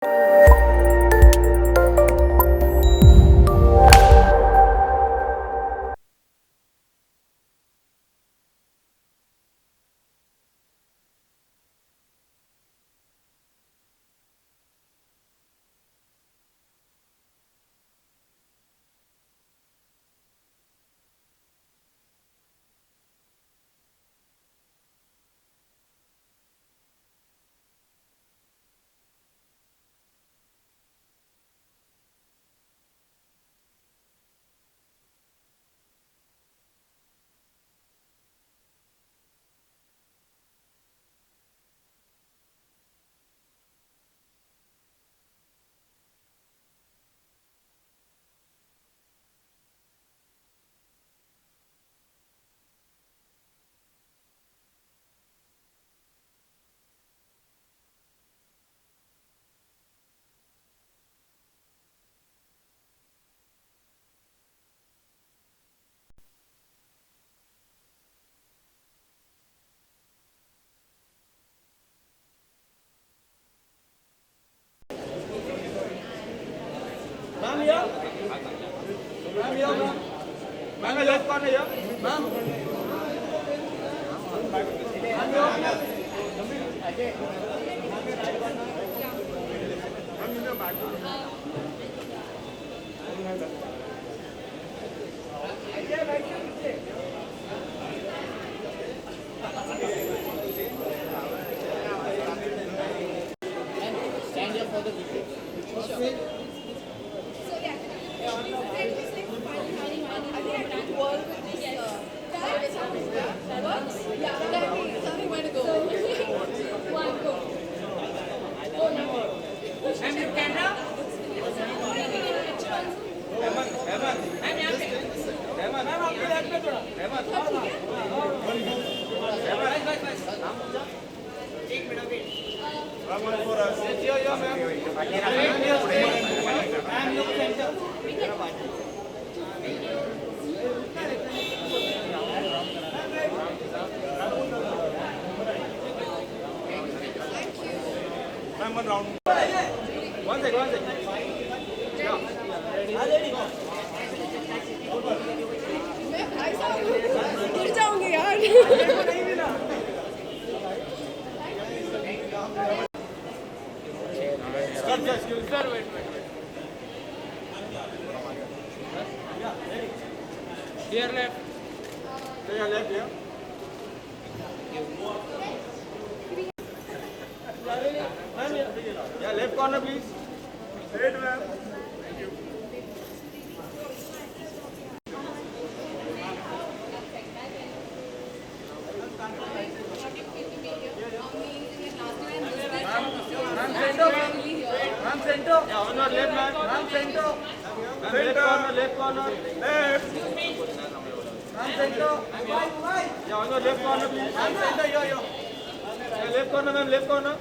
Ma'am here? Ma'am here, ma'am. Ma'am your left corner here. Ma'am. Ma'am here. Stand here for the video. One round. One second. मैं भाई साहब गिर जाऊंगी यार Sir, wait. Here left. Here left, yeah. Yeah, left corner, please. Straight, ma'am. Thank you. Ma'am, center. Yeah, on your left, ma'am. Ma'am, center. Ma'am, left corner. Left. Ma'am, center. Yeah, on your left corner, please. Ma'am, center, here. Yeah, left corner, ma'am, left corner.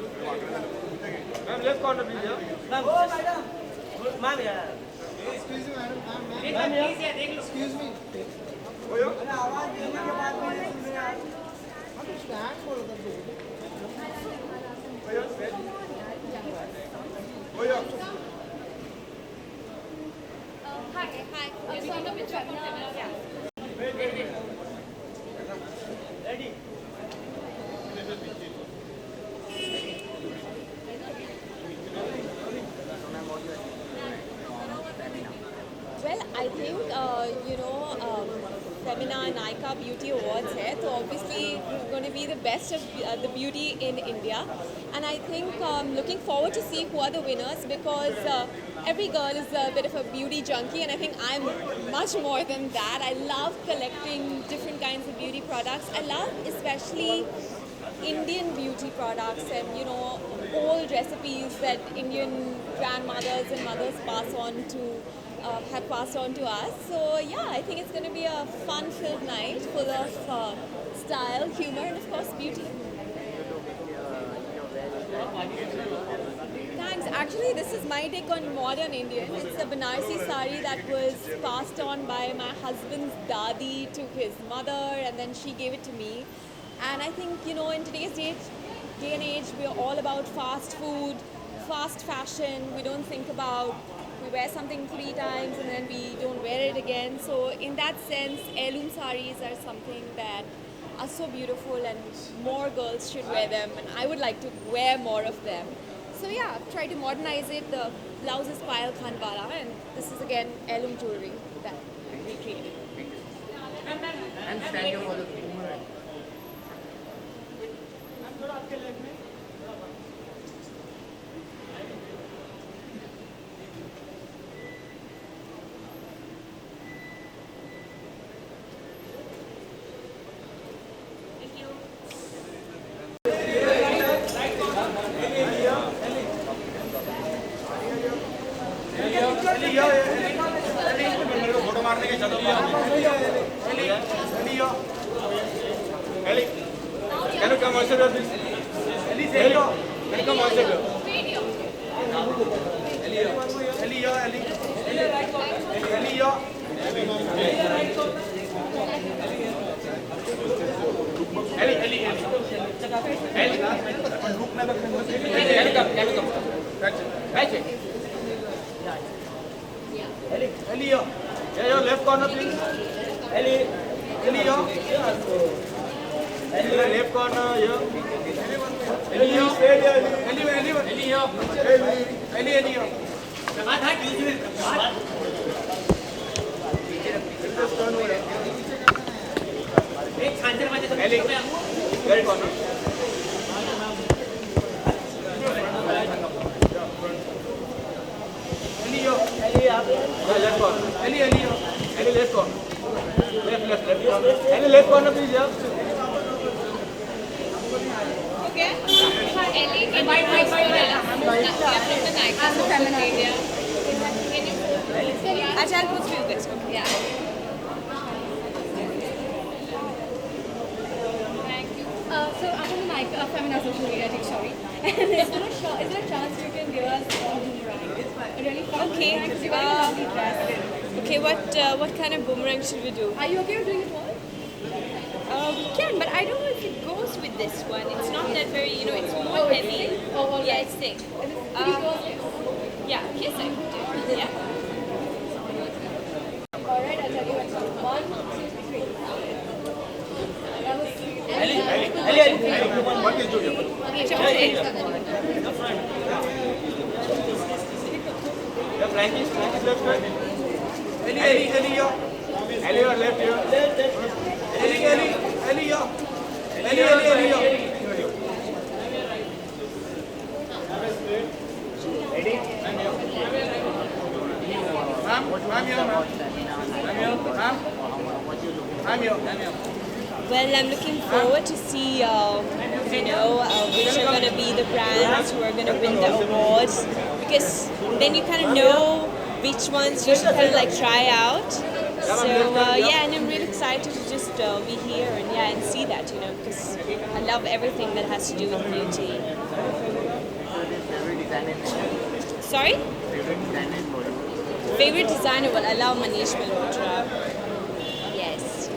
Ma'am, left corner, please, yeah. Ma'am. Oh, madam. Ma'am, yeah. Excuse me, madam. Ma'am, yeah. Excuse me. Oh, yeah. आवाज देने के बाद भी नहीं सुन रहे आप। हम stand बोलो तब दो। Oh, yeah. Oh, yeah. Hi. So I'm a bit Wait. Ready. Well, I think Femina Nykaa Beauty Awards है तो obviously it's going to be the best of the beauty in India, and I think looking forward to see who are the winners because every girl is a bit of a beauty junkie, and I think I'm much more than that. I love collecting different kinds of beauty products. I love especially Indian beauty products and old recipes that Indian grandmothers and mothers have passed on to us. So yeah, I think it's going to be a fun-filled night full of style, humor, and of course beauty. Thanks. Actually, this is my take on modern Indian. It's a Banarsi sari that was passed on by my husband's dadi to his mother, and then she gave it to me. And I think in today's day and age, we're all about fast food, fast fashion. We don't think about we wear something 3 times and then we don't wear it again. So in that sense, heirloom sarees are something that are so beautiful and more girls should wear them, and I would like to wear more of them. So yeah, I've tried to modernize it. The blouse is Payal Khanwala, and this is again heirloom jewelry that we created. And stand up for the boomerang. Photo मारने के चलो Can you come also here, please? Can you come also here? Ellie, yeah, your left corner, please. Ellie, left corner, yeah. Ellie, very corner. Left corner. Ellie, left corner. Left corner. Ellie, left corner, please, yeah. Okay. Ellie, can you please we are from the Nike social media. I'll post you guys. Okay. Yeah. Thank you. So I'm on the Nike Femina social media, sorry. And is there a chance you can give us a boomerang? A really fun Okay. boomerang because you're wearing a lovely dress. Okay, what kind of boomerang should we do? Are you okay with doing it all? We can, but I don't know if it goes with this one. It's not that very, it's more Oh, it's heavy. thick? Oh, all yeah, right. it's thick. Could you go there? Yeah, yes, I could do. Yeah. Alright, I'll tell you what's on. 1, 2, 3. That was sweet. Ellie, what is doing? Okay, sure. Yeah, Frankie's left side. Ellie, your left here. Ellie. Well, I'm looking forward to see, which are going to be the brands who are going to win the awards, because then you kind of know which ones you should kind of like try out. So yeah, and I'm really excited to just be here and see that, because I love everything that has to do with beauty. Sorry? Favorite designer? Well, I love Manish Malhotra. Yes.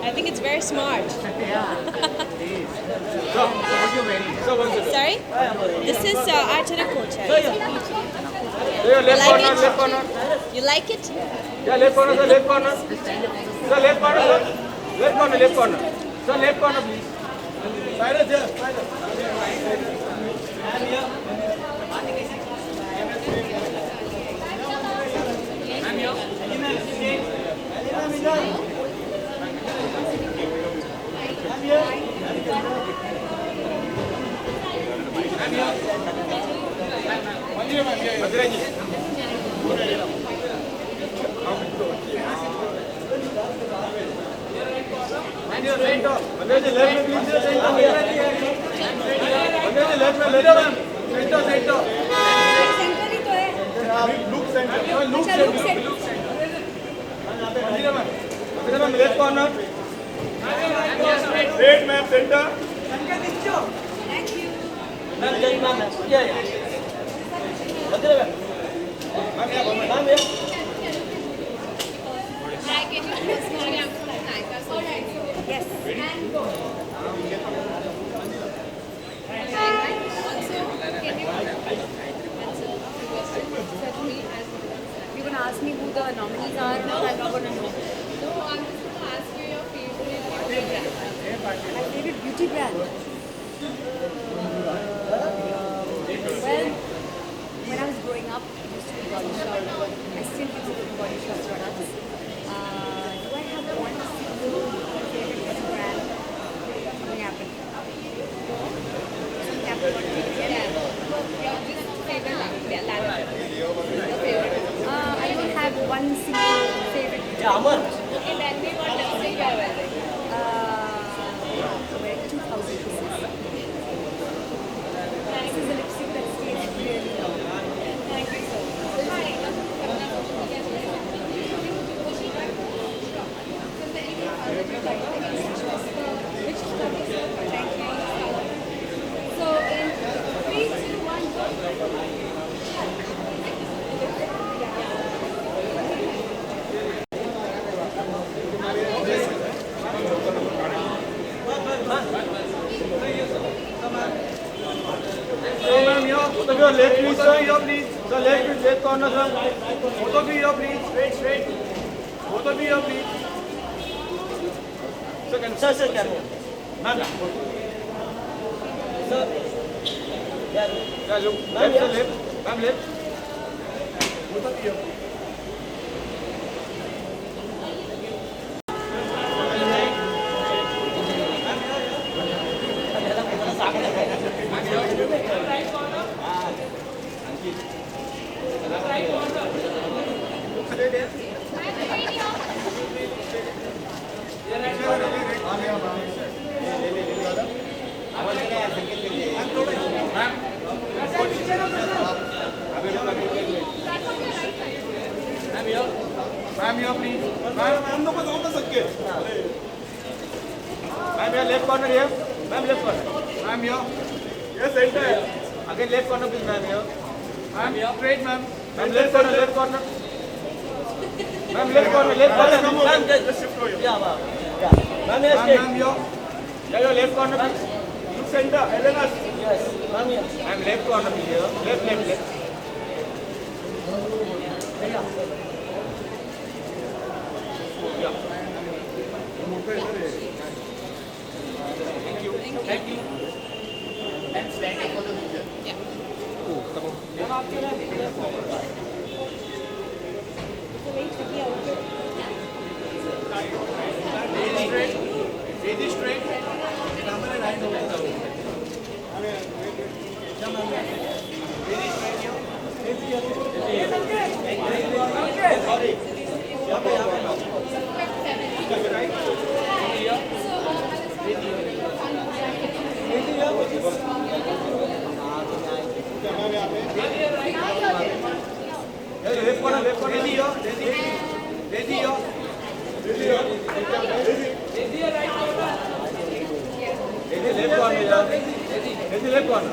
I think it's very smart. Sorry? This is Archana Kochai. Left corner. You like it? Yeah, left corner. Sir, left corner. Sir, left corner, please. Silence here. Left corner. Straight, ma'am, center. Thank you. Like Yes. You're gonna ask me who the nominees are, and I'm not gonna know. My favorite beauty brand. Well, when I was growing up, it used to be Body Shop. I still use Body Shop products. Do I have one single favorite beauty brand? Something happened. Something happened. I don't have one single favorite beauty brand. Wear 2,000 pieces. This is a lipstick that stays really long. Thank you so much. Thank you. So in 3, 2, 1, go. So ma'am, here, both of your left please, sir, here please. Sir, left corner, sir. Both of you here please. Straight. Both of you here please. Sir, can ma'am. Sir. Yeah, look. Left, sir, left. Ma'am, left. Both of you here. Ma'am, here please. Ma'am, no go sakke. Ma'am, here left corner here. Ma'am, left corner. Ma'am, here. Yes, center. Again left corner please, ma'am, here. Ma'am, here. Straight, ma'am. Ma'am, left corner. Ma'am, left corner. Ma'am, just shift over here. Yeah, ma'am. Ma'am, here straight. Ma'am, here. Yeah, your left corner please. Look center. LNS. Yes. Ma'am, here. Ma'am, left corner please here. Left. Yeah. Thank you. And stand up for the picture. Face straight. Left corner. Ready. Left corner.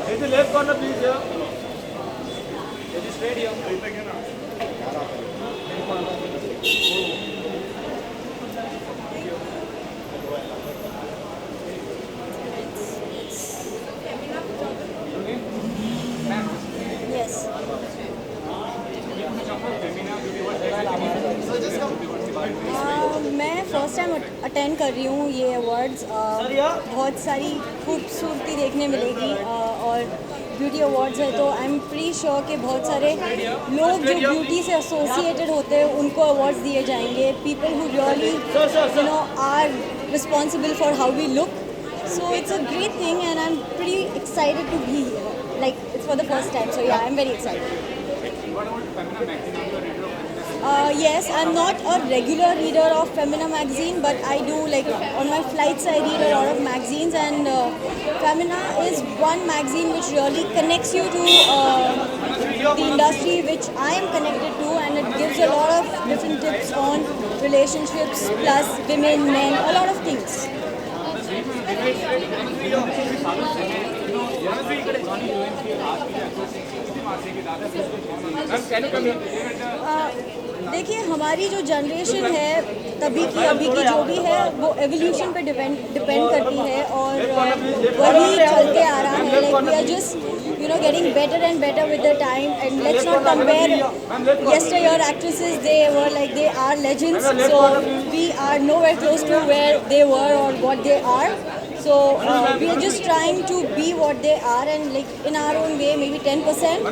Ready, left corner please here. Ready, straight here. Yes. मैं first time attend कर रही हूँ ये awards. बहुत सारी खूबसूरती देखने मिलेगी और ब्यूटी अवार्ड्स है तो आई एम प्री श्योर कि बहुत सारे लोग जो ब्यूटी से एसोसिएटेड होते हैं उनको अवार्ड्स दिए जाएंगे। People who really are responsible for how we look, so it's a great thing and I am pretty excited to be here, like it's for the first time, so yeah I am very excited. Yes, I'm not a regular reader of Femina magazine, but I do, like, on my flights I read a lot of magazines, and Femina is one magazine which really connects you to the industry which I am connected to, and it gives a lot of different tips on relationships, plus women, men, a lot of things. देखिए, हमारी जो generation है तभी की अभी की जो भी है वो एवोल्यूशन पे डिपेंड करती है और वही चलते आ रहा है. Like we are just getting better and better with the time, and let's not compare yesteryear actresses. They are legends, so we are nowhere close to where they were or what they are. So we are just trying to be what they are, and like in our own way, maybe 10%.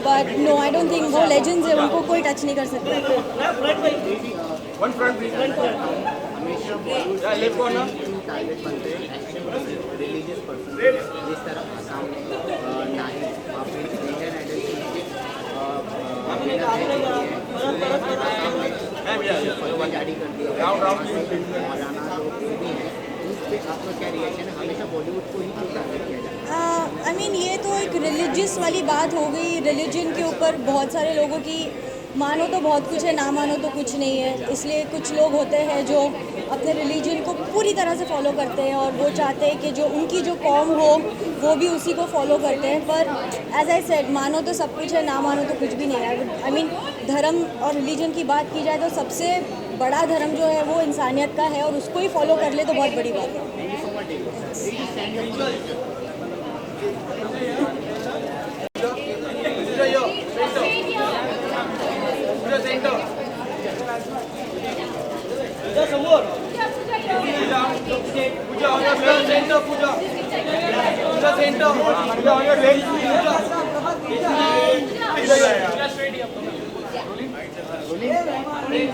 But no, I don't think वो legends है, उनको कोई touch नहीं कर सकता. One front, please. हमेशा Bollywood Yeah, left corner. Target बनते हैं रिलीजियस पर्सन जिस तरह आसाम में ना ही आपने इंडियन आइडल जारी कर दिया मौलाना लोग जो भी हैं उस पर आपका क्या रिएक्शन है? हमेशा बॉलीवुड को ही क्यों टारगेट किया जाता है? आई मीन ये तो एक रिलीजियस वाली बात हो गई. रिलीजन के ऊपर बहुत सारे लोगों की मानो तो बहुत कुछ है, ना मानो तो कुछ नहीं है. इसलिए कुछ लोग होते हैं जो अपने रिलीजन को पूरी तरह से फॉलो करते हैं और वो चाहते हैं कि जो उनकी जो कौम हो वो भी उसी को फॉलो करते हैं. पर एज आई सेड, मानो तो सब कुछ है, ना मानो तो कुछ भी नहीं है. आई मीन धर्म और रिलीजन की बात की जाए तो सबसे बड़ा धर्म जो है वो इंसानियत का है और उसको ही फॉलो कर ले तो बहुत बड़ी बात है. Puja समोर. Puja on your left center. Puja center. Puja on your left.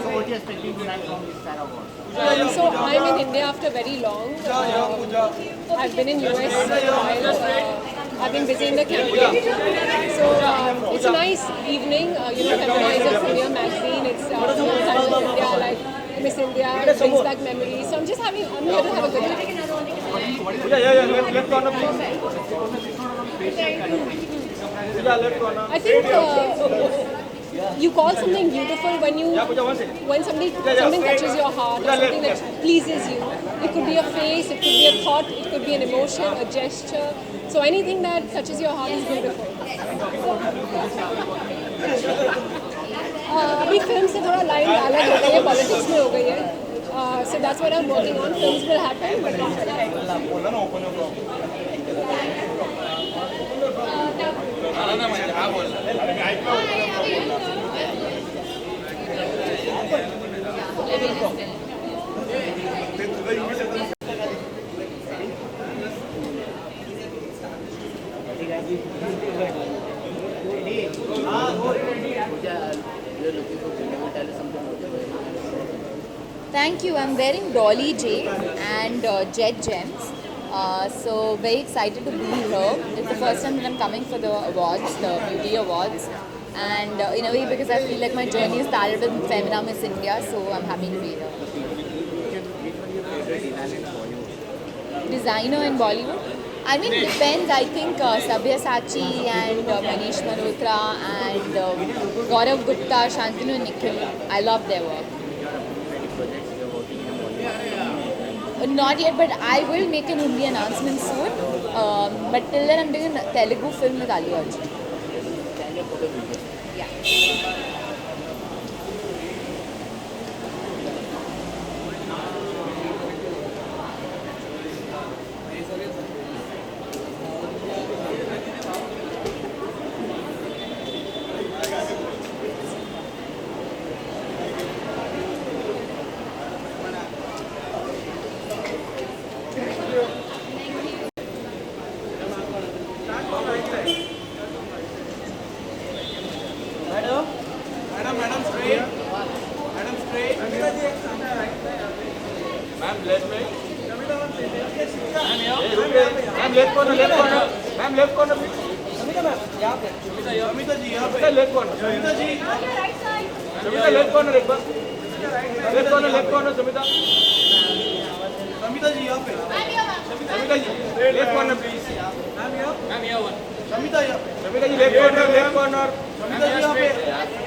So what you expecting tonight from this Sarah Award? So I'm in India after very long. I've been in US for a while. I've been busy in the campaign. So it's a nice evening. Feminizer from your magazine. It's times of India, like Miss India. It brings back memories. So I'm here to have a good time. Yeah. Left corner, please. Yeah, left corner. I think you call something beautiful when something touches your heart or something that pleases you. It could be a face, it could be a thought, it could be an emotion, a gesture. So anything that touches your heart is beautiful. अभी film से थोड़ा line अलग हो गई है, politics में हो गई है. So that's what I'm working on. Films will happen, but not today. Thank you. I'm wearing Dolly J and Jet Gems. So very excited to be here. It's the first time that I'm coming for the awards, the beauty awards. And in a way, because I feel like my journey started with Femina Miss India, so I'm happy to be here. Designer in Bollywood? I mean, it depends. I think Sabyasachi and Manish Malhotra and Gaurav Gupta, Shantanu and Nikhil, I love their work. Not yet, but I will make an Hindi announcement soon. But till then, I'm doing a Telugu film with Allu Arjun. Yeah. Madam straight. Ma'am left में. Ma'am left corner. Ma'am left corner please. Samita जी यहाँ पे. Left corner. Samita जी. Samita left corner एक बार. Left corner Samita. Samita जी यहाँ पे. Samita ji left corner please. Ma'am here one. Samita ji left corner. Samita जी यहाँ पे.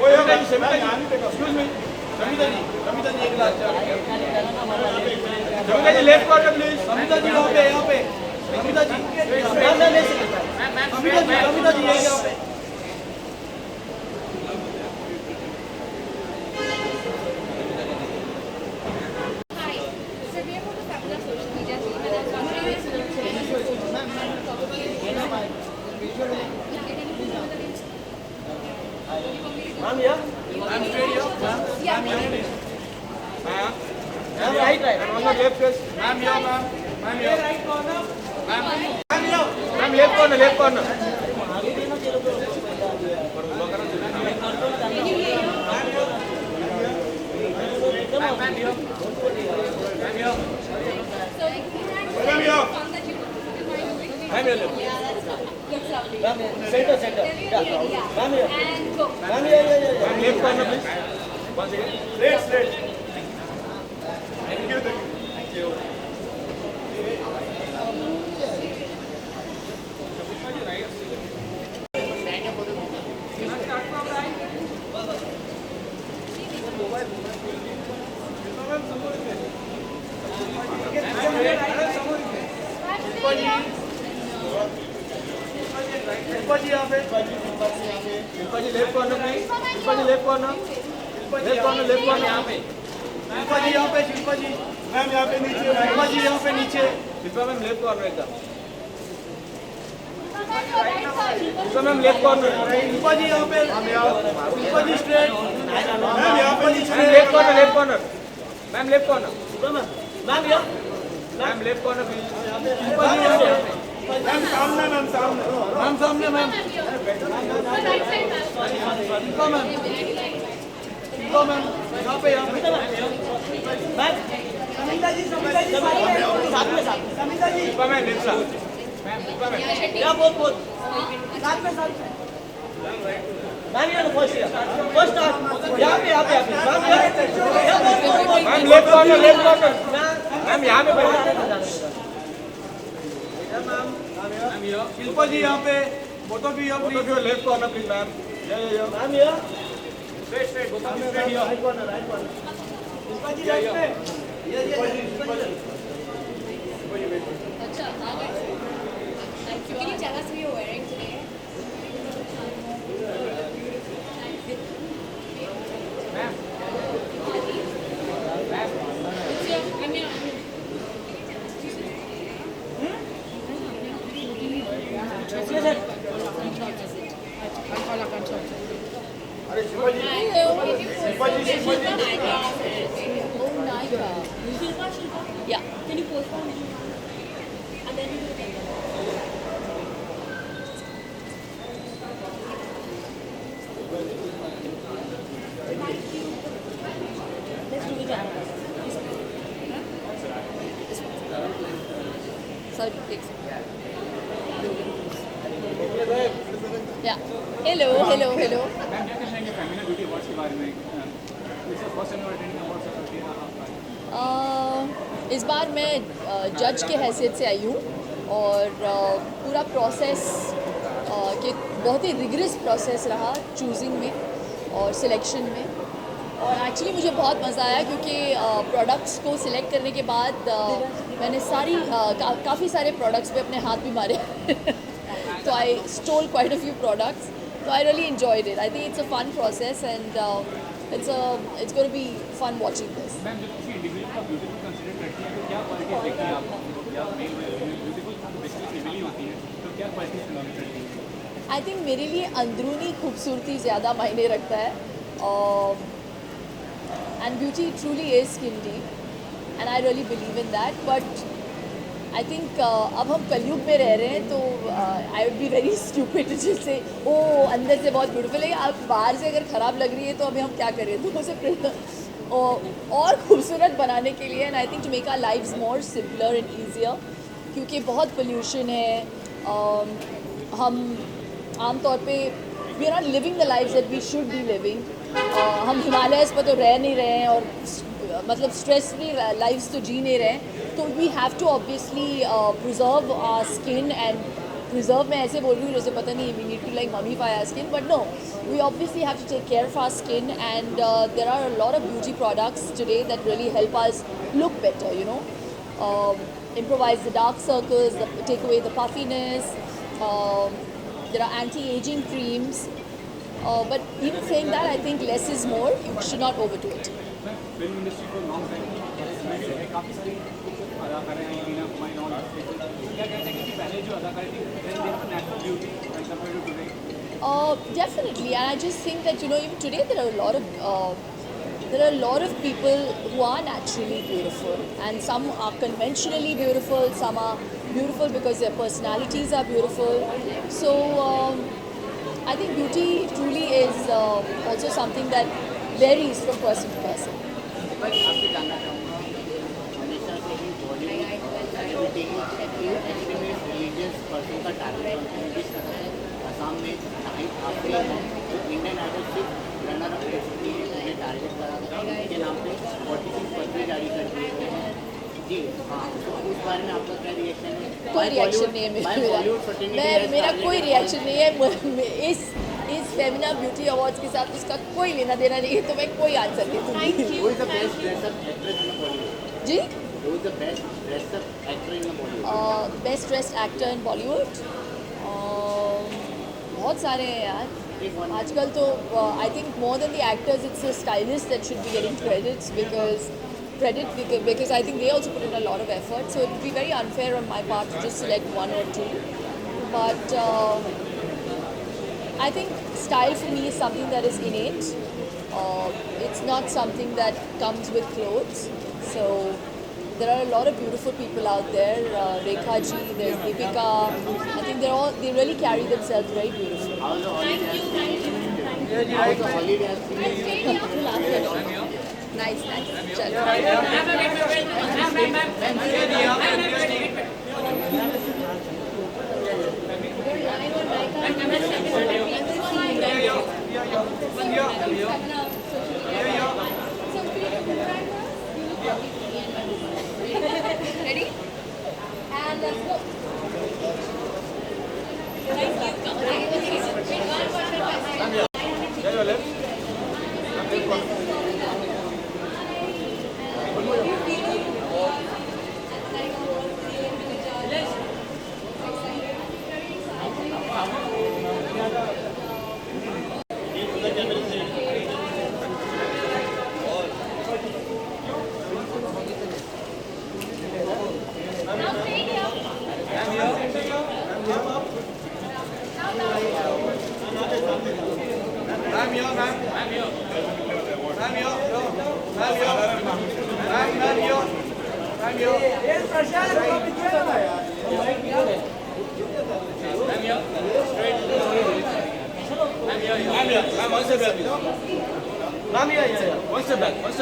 Samita जी excuse me. Samita जी एक lakh. Samita ji left corner please. Samita जी यहाँ पे. अमिता जी अमिता जी यही यहाँ पे Hi. So we are from the Fabulous social media team and I was wondering if ma'am या ma'am straight या ma'am ma'am right right on the left face ma'am या ma'am या right corner ma'am या ma'am left corner center ma'am या and go. Ma'am या left corner please one second straight thank you Shilpa ji यहाँ पे शिल्पा जी left corner में शिल्पा जी left corner यहाँ पे शिल्पा जी यहाँ पे शिल्पा जी मैम यहाँ पे नीचे शिल्पा जी यहाँ पे नीचे शिल्पा मैम लेफ्ट कॉर्नर एकदम Shilpa ma'am left corner Shilpa ji यहाँ पे शिल्पा जी स्ट्रेट मैम यहाँ पे नीचे left corner ma'am left corner Shilpa ma'am यहाँ ma'am left corner Shilpa ji यहाँ पे मैम सामने मैम सामने मैम शिल्पा मैम यहाँ पे मैम समीता जी साथ में Samita ji Shilpa ma'am left ma'am Shilpa ma'am क्या बहुत साथ में मैम ये फर्स्ट यहाँ पे मैम लेफ्ट कॉर्नर मैम यहाँ पे शिल्पा जी यहाँ पे फोटो भी left corner please ma'am ma'am ये स्ट्रेट राइट कॉर्नर शिल्पा जी राइट पे Can you tell us who you're wearing today? अरे शिल्पा जी Oh, Naika. Yeah. Can you post for me? And then you do the Let's do the camera. Sorry, take some. Yeah. Hello. Ma'am क्या कहना चाहेंगे family beauty awards के बारे में it's first time attending awards इस बार मैं जज के हैसियत से आई हूँ और पूरा प्रोसेस के बहुत ही रिगरस प्रोसेस रहा चूजिंग में और सिलेक्शन में और एक्चुअली मुझे बहुत मज़ा आया क्योंकि प्रोडक्ट्स को सिलेक्ट करने के बाद मैंने काफ़ी सारे प्रोडक्ट्स पे अपने हाथ भी मारे तो I stole quite a few products so I really enjoyed it. I think it's a fun process and it's going to be fun watching this. Ma'am जब किसी इंडिविजुअल का ब्यूटीफुल कंसीडर करती हैं तो क्या क्वालिटीज देखती हैं आप या मेल ब्यूटीफुल बेसिकली फीमेल ही होती है तो क्या क्वालिटीज फिल्म करती हैं I think मेरे लिए अंदरूनी खूबसूरती ज़्यादा मायने रखता है and beauty truly is skin deep and I really believe in that but I think अब हम कलयुग में रह रहे हैं तो I would be very stupid to just say ओ अंदर से बहुत ब्यूटीफुल है आप बाहर से अगर ख़राब लग रही है तो अभी हम क्या करें तो उसे और खूबसूरत बनाने के लिए and I think to make our lives more simpler and easier क्योंकि बहुत पोल्यूशन है हम आम तौर पे we are not living the life that we should be living हम हिमालयस पर तो रह नहीं रहे हैं और मतलब स्ट्रेस फ्री लाइफ्स तो जी नहीं रहे हैं तो we have to obviously preserve our skin and preserve मैं ऐसे बोल रही हूँ जैसे पता नहीं we need to like mummify our skin but no we obviously have to take care of our skin and there are a lot of beauty products today that really help us look better, you know. improvise the dark circles, take away the puffiness. There are anti-aging creams. But even saying that, I think less is more. You should not overdo it. Film industry को long time काफ़ी सारी अदाकारें आई मीना कुमारी और क्या कहते हैं कि पहले जो अदाकारी थी natural beauty and compare to today Definitely, and I just think that even today there are a lot of people who are naturally beautiful, and some are conventionally beautiful. Some are beautiful because their personalities are beautiful. So I think beauty truly is also something that varies from person to person. मैं आपसे जानना चाहूँगा हमेशा से ही Bollywood extremist religious person का target बनते हैं जिस तरह असम में शाहिद आफरीन है जो इंडियन आइडल सिर्फ रनर अप रह चुकी है उन्हें टारगेट करा था उनके नाम पे 46 पत्र जारी कर दिए हैं जी हाँ तो उस बारे में आपका क्या रिएक्शन है कोई रिएक्शन नहीं है मेरा कोई रिएक्शन नहीं है इस फेमिना ब्यूटी अवार्ड्स के साथ उसका कोई लेना देना नहीं है, तो मैं कोई आंसर नहीं दूंगी। Who is the best dress-up actress in Bollywood? जी Who is the best dress-up actor in Bollywood? Best dressed actor in Bollywood बहुत सारे हैं यार आजकल तो I think more than the actors it's the stylist that should be getting credit because I think they also put in a lot of effort, so it would be very unfair on my part to just select one or two, but I think style for me is something that is innate. It's not something that comes with clothes. So there are a lot of beautiful people out there. Rekha ji, there's Deepika. I think they really carry themselves very beautifully. How the holiday has been? Nice. Chalo. Ready? And let's go. Yeah, your left. One step back. Ma'am,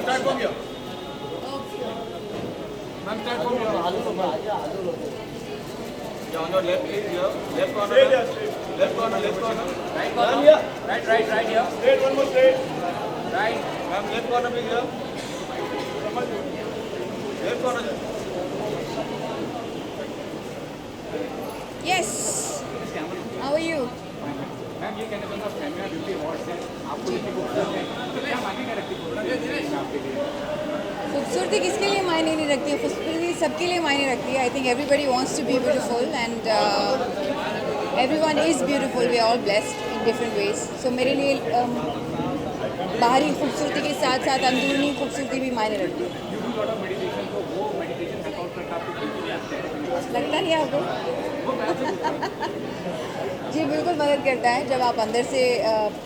start from here. Ma'am, start from here. Yeah, on your left, please, here. Left corner. Left corner. Right corner. Here. Right here. Straight, one more straight. Right. Ma'am, left corner, please, here. Left corner. Yes. How are you? Ma'am ये कहना चाहूँगा Femina beauty awards हैं आपको इतनी खूबसूरत है तो क्या मायने क्या रखती है आपके लिए खूबसूरती किसके लिए मायने नहीं रखती है? खूबसूरती सबके लिए मायने रखती है. I think everybody wants to be beautiful and everyone is beautiful. We are all blessed in different ways. So मेरे लिए बाहरी खूबसूरती के साथ साथ अंदरूनी खूबसूरती भी मायने रखती है. You do lot of meditation तो वो मेडिटेशन हेल्प आउट करता आपको कितनी लगता है लगता नहीं है आपको? जी बिल्कुल मदद करता है. जब आप अंदर से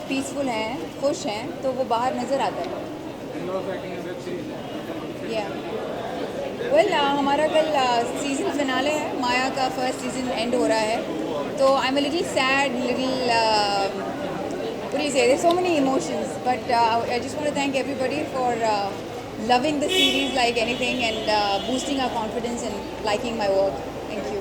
पीसफुल हैं, खुश हैं, तो वो बाहर नज़र आता है. वेल हमारा कल सीज़न फिनाले है. माया का फर्स्ट सीज़न एंड हो रहा है, तो I am a little sad, little what do you say, there's so many emotions, but I just want to thank everybody for loving the series like anything and boosting our confidence and liking my work. Thank you.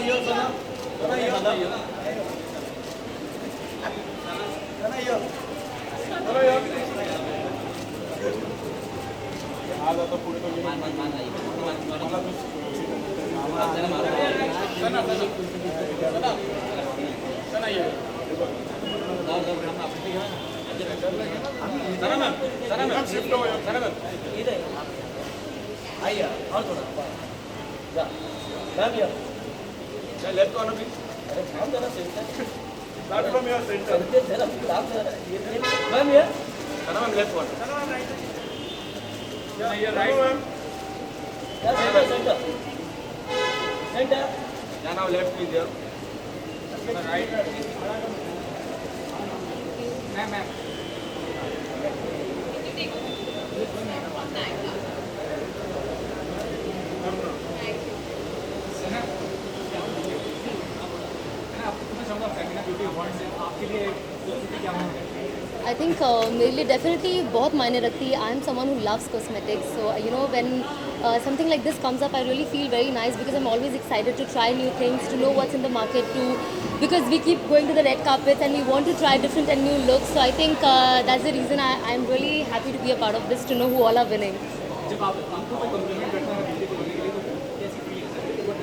here, Sana. Sana here. Sana here. Sana here. आज आता पुढे तो गेला. Sana here. Sana ma'am. Sana ma'am. Shift over here. Sana ma'am. इधर. आइए और थोड़ा. जा. Ma'am here. Yeah, left corner please. अरे काम देना centre. Start from your center. Ma'am here. Sana ma'am left corner. Sana ma'am right. Yeah, here right. Ma'am. Yeah, center, center. Center. Yeah, now left please here. Right. Ma'am. I think मेरे लिए definitely बहुत मायने रखती है. I am someone who loves cosmetics, so you know when something like this comes up, I really feel very nice because I'm always excited to try new things, to know what's in the market, because we keep going to the red carpets and we want to try different and new looks. So I think that's the reason I'm really happy to be a part of this, to know who all are winning.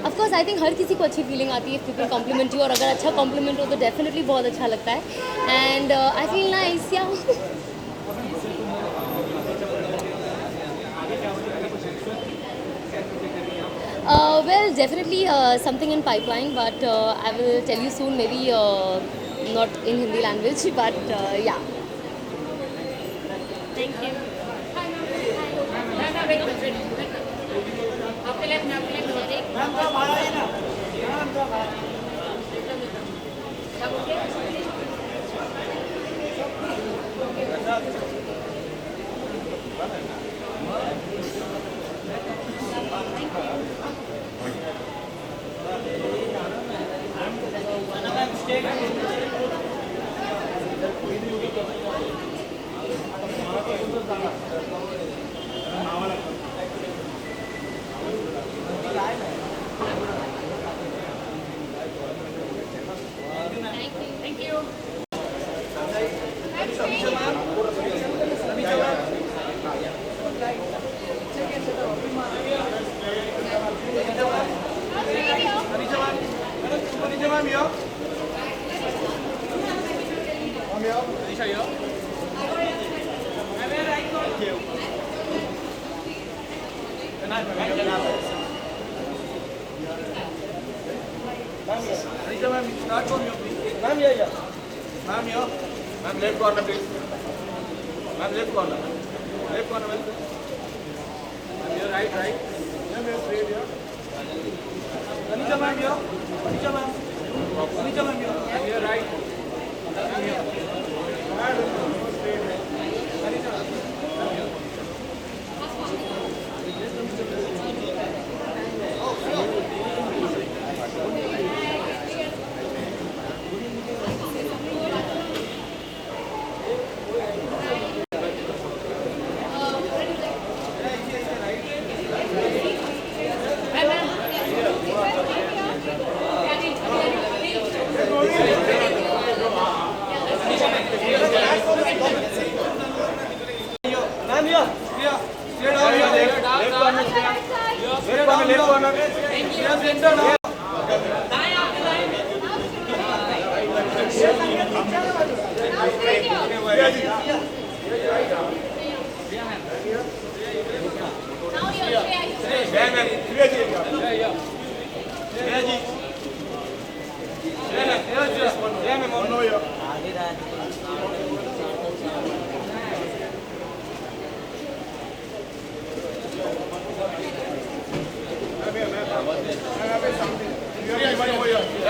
Of course, I think हर किसी को अच्छी feeling आती है if people compliment you, और अगर अच्छा compliment हो तो definitely बहुत अच्छा लगता है. And I feel nice, yeah. Well, definitely something in pipeline, but I will tell you soon. Maybe not in Hindi language, but yeah. Thank you. Ma'am here. Ma'am here. Ma'am left corner please. Ma'am left corner. Left corner ma'am. Ma'am here right. Ma'am here straight here. Anisha ma'am here. Anisha ma'am here. Ma'am here right. Ma'am here. Anisha ma'am.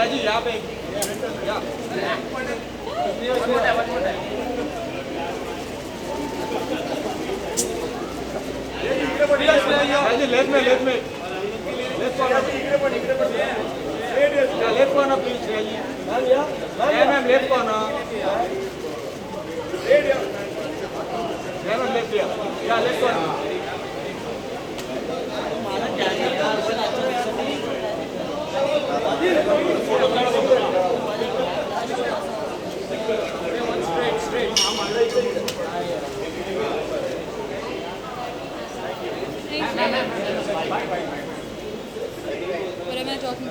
जी यहाँ पे left में left corner please ma'am left corner ma'am left या left corner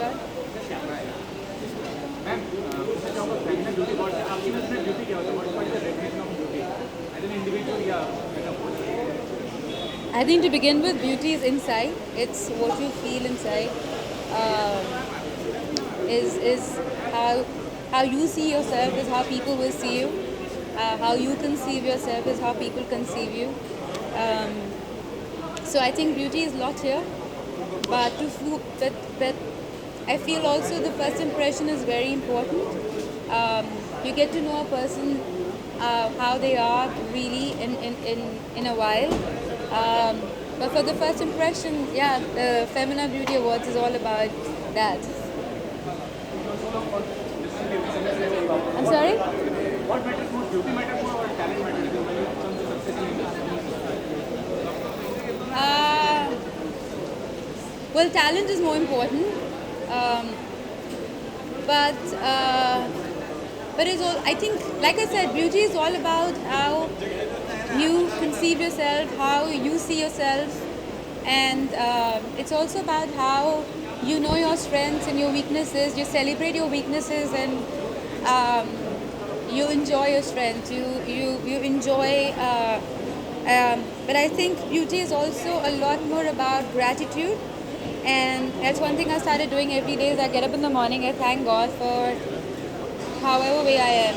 God. Ma'am पूछना चाहूँगा Femina beauty word से आपकी नज़र में ब्यूटी क्या होता है? What is the definition of beauty as an individual या I think to begin with, beauty is inside. It's what you feel inside. Is how you see yourself is how people will see you. How you conceive yourself is how people conceive you. So I think beauty is a lot here. But but I feel also the first impression is very important. You get to know a person how they are really in a while. But for the first impression, yeah, the Femina Beauty Awards is all about that. I'm sorry? what matters more, beauty matters more or talent matters more when it comes to success in India? Well, talent is more important, but it's all. I think, like I said, beauty is all about how you conceive yourself, how you see yourself, and it's also about how you know your strengths and your weaknesses. You celebrate your weaknesses and you enjoy your strengths. You enjoy. But I think beauty is also a lot more about gratitude. And that's one thing I started doing every day is I get up in the morning, I thank God for however way I am.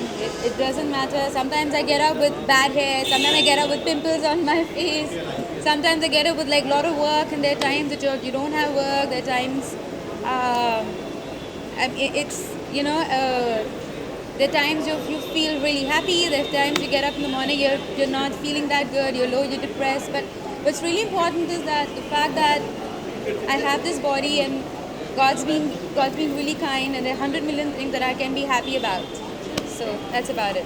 It doesn't matter. Sometimes I get up with bad hair, sometimes I get up with pimples on my face, sometimes I get up with like a lot of work, and there are times that you don't have work, there are times, it's, you know, there are times you feel really happy, there are times you get up in the morning, you're not feeling that good, you're low, you're depressed, but what's really important is that the fact that I have this body and God's been really kind, and there are 100 million things that I can be happy about. So that's about it.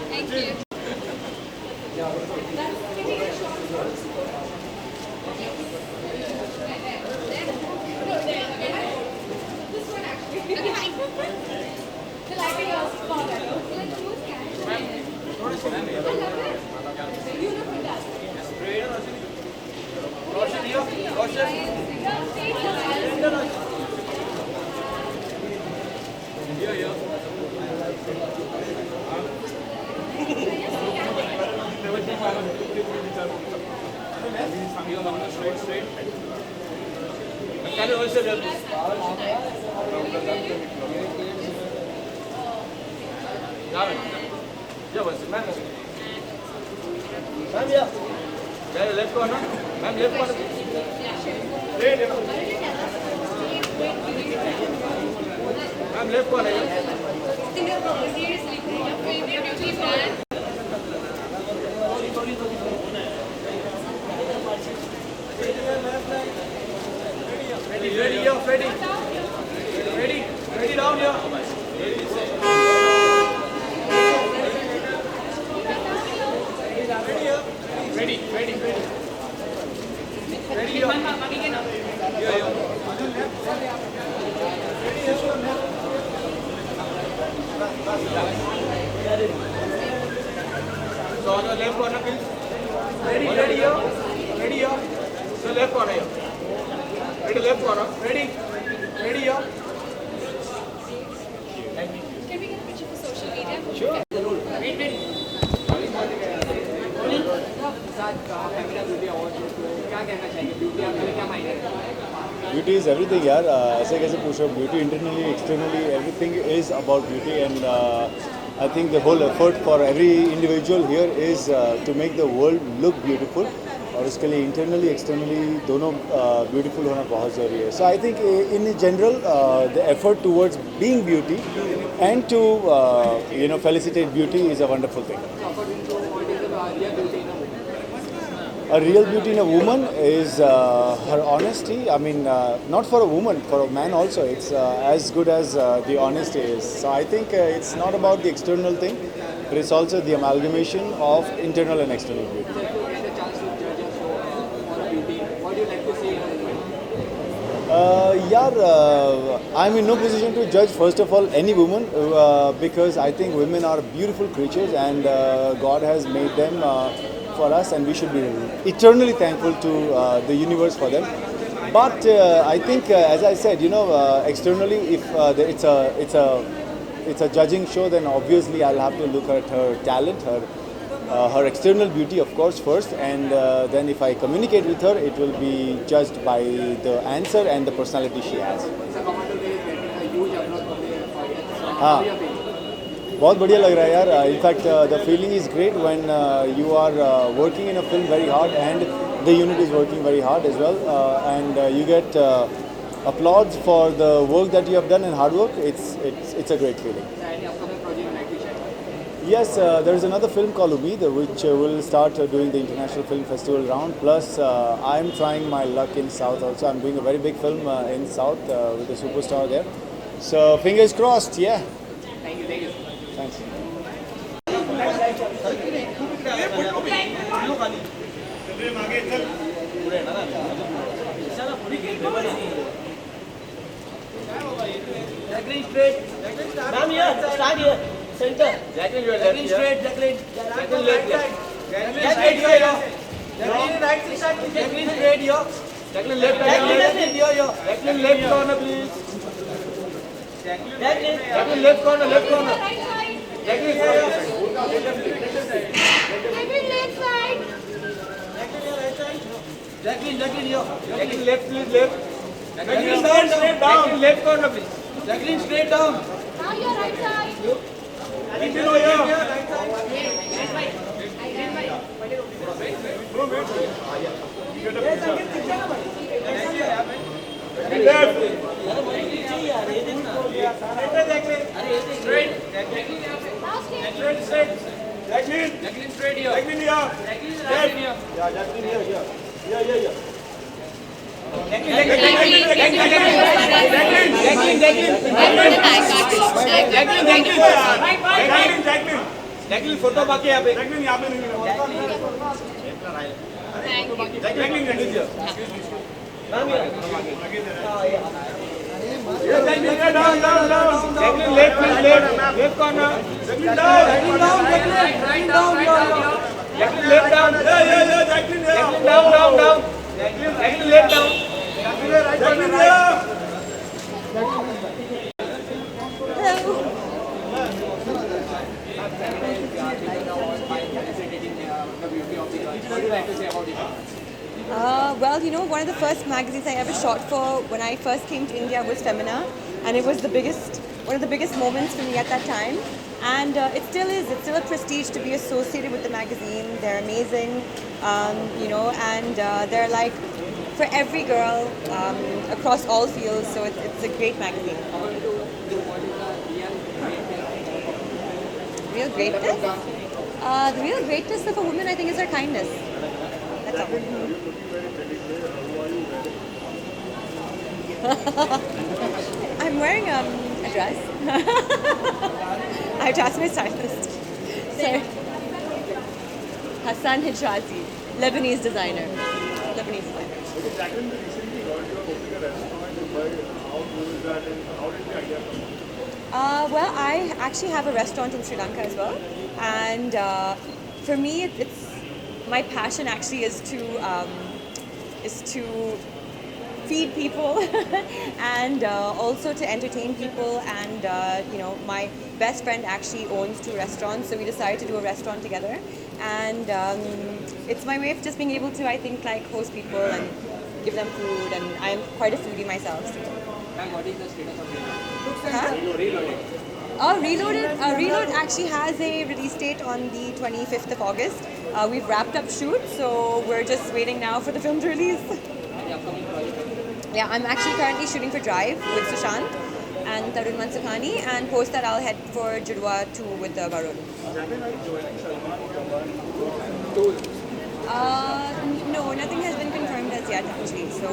Thank you. Can you also help? Yeah, what's ma'am? Ma'am, yeah. Yeah, left corner. Ma'am, left corner. Ma'am, left corner. Seriously, your favorite beauty brand? Ready, yeah, ready. Ready down here. Ready. Ready, So on your left corner, please. Ready here. So left corner here. Ready, left corner. Ready here. Can we get a picture for social media? Sure. Femina beauty award क्या कहना चाहेंगे? Beauty आपके लिए क्या मायने रखती है? Beauty is everything यार. ऐसे कैसे पूछ रहे हो? Beauty internally externally everything is about beauty, and I think the whole effort for every individual here is to make the world look beautiful, और उसके लिए इंटरनली एक्सटर्नली दोनों ब्यूटीफुल होना बहुत ज़रूरी है. So I think in general the effort towards being beauty and to you know felicitate beauty is a wonderful thing. A real beauty in a woman is her honesty. I mean, not for a woman, for a man also. It's as good as the honesty is. So I think it's not about the external thing. but it's also the amalgamation of internal and external beauty. So if you get a chance to judge a show for a beauty, what do you like to see in a woman? I'm in no position to judge first of all any woman because I think women are beautiful creatures and God has made them for us, and we should be eternally thankful to the universe for them. But I think, as I said, externally, if it's a judging show, then obviously I'll have to look at her talent, her external beauty, of course, first, and then if I communicate with her, it will be judged by the answer and the personality she has. So Commando is getting a huge applause from the audience. So हाँ. how do you feel? बहुत बढ़िया लग रहा है यार. In fact, the feeling is great when you are working in a film very hard and the unit is working very hard as well, and you get applause for the work that you have done and hard work. It's a great feeling. Any upcoming project you like to share? Yes, there is another film called Umeed, which will start doing the International Film Festival round. Plus, I'm trying my luck in South also. I'm doing a very big film in South with a superstar there. So, fingers crossed, yeah. Thank you, thank you. Thanks. Jacqueline straight. Ma'am here, start here. Center. Jacqueline straight, Jacqueline. Jacqueline left here. Jacqueline straight here. Jacqueline right side. Jacqueline straight here. Jacqueline left. Jacqueline here. Jacqueline left corner, please. Jacqueline left corner, left corner. Jacqueline here. Jacqueline here. Jacqueline left, please, left. Jacqueline down, straight down. Jacqueline left corner, please. Jacqueline straight down. Now your right side. Below here. Jacqueline straight here. Jacqueline here. Jacqueline here. Yeah, Jacqueline here. Yeah. Jacqueline photo बाकी यहाँ पे Jacqueline यहाँ पे नहीं Jacqueline left corner Jacqueline down Jacqueline left down Jacqueline down Jacqueline left down Jacqueline Well, one of the first magazines I ever shot for when I first came to India was Femina, and it was one of the biggest moments for me at that time. And it still is. It's still a prestige to be associated with the magazine. They're amazing, and they're like for every girl across all fields. So it's a great magazine. Real greatness? The real greatness of a woman, I think, is her kindness. That's all. I'm wearing a dress. I asked my stylist. Sorry. Hassan Hijazi, Lebanese designer. Well, I actually have a restaurant in Sri Lanka as well, and for me, it's my passion actually is to feed people and also to entertain people. And my best friend actually owns 2 restaurants, so we decided to do a restaurant together. And it's my way of just being able to, I think, like host people and give them food. And I am quite a foodie myself. So. And what is the status of Huh? Reloaded? Reload actually has a release date on the 25th of August. We've wrapped up shoot, so we're just waiting now for the film to release. Any upcoming project? Yeah, I'm actually currently shooting for Drive with Sushant and Tarun Mansukhani, and post that I'll head for Judwa 2 with Varun. No, nothing has been confirmed as yet actually, so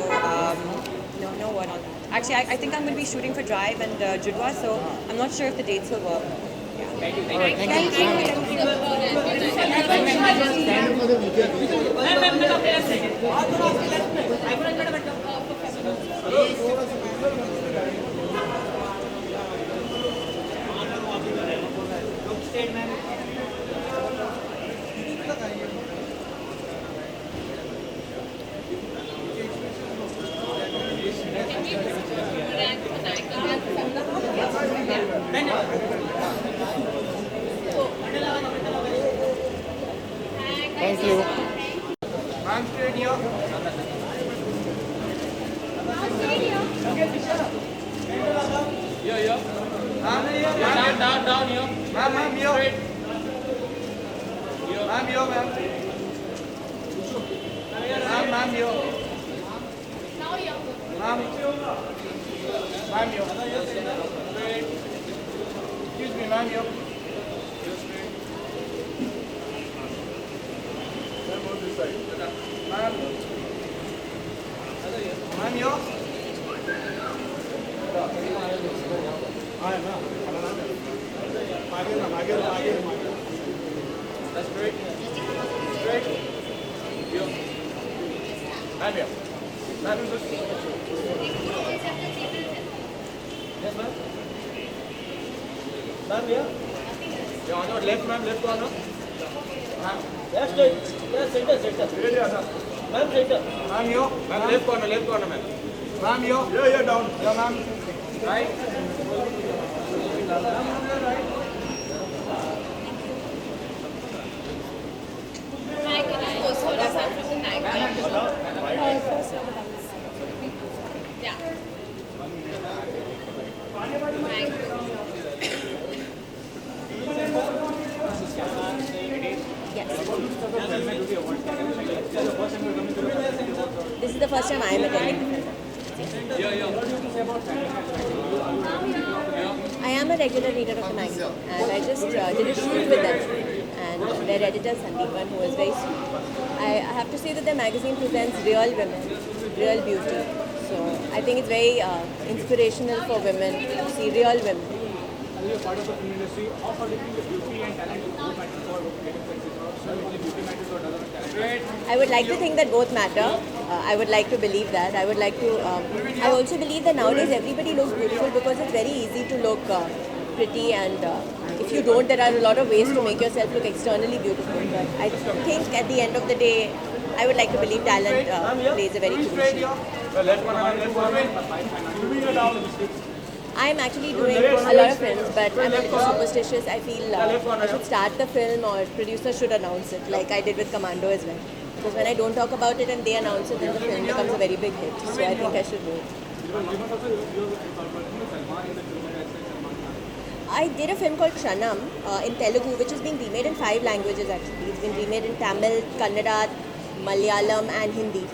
no word on that. Actually, I think I'm going to be shooting for Drive and Judwa, so I'm not sure if the dates will work. Yeah. Thank you. Stand for the video. Thank you. Ma'am, straight here. Ma'am, here. Down here. Ma'am, here. Ma'am, here, ma'am. Ma'am, here. Ma'am. Ma'am, here. Excuse me, ma'am, here. Ma'am. Ma'am, here. That's straight. Straight. Here. Ma'am, here. Ma'am, good. Yes, ma'am. Ma'am, here. Yeah, on your left, ma'am, left corner. Ma'am. Left straight. Yeah, center, center. Ma'am, center. Ma'am, here. Ma'am, left corner, ma'am. Ma'am, here. Yeah, down. Yeah, ma'am. Right. This is the first time I am attending. I am a regular reader of the magazine, and I just did a shoot with them. And their editor Sandeepan, who was very sweet. I have to say that the magazine presents real women, real beauty. So I think it's very inspirational for women to see real women. As you're part of the film industry, how do you think the beauty and talent both matter for getting success? Or only beauty matters or does it talent? I would like to think that both matter. I would like to believe that. I would like to. I also believe that nowadays everybody looks beautiful because it's very easy to look pretty, and if you don't, there are a lot of ways to make yourself look externally beautiful. But I think at the end of the day, I would like to believe talent plays a very crucial. Left corner. I'm actually doing a lot of films, but I'm a little superstitious. I feel I should start the film or producer should announce it, like I did with Commando as well. Because when I don't talk about it and they announce it, then the film becomes a very big hit. So I think I should do it. I did a film called Kshanam in Telugu, which is being remade in 5 languages actually. It's been remade in Tamil, Kannada, Malayalam and Hindi.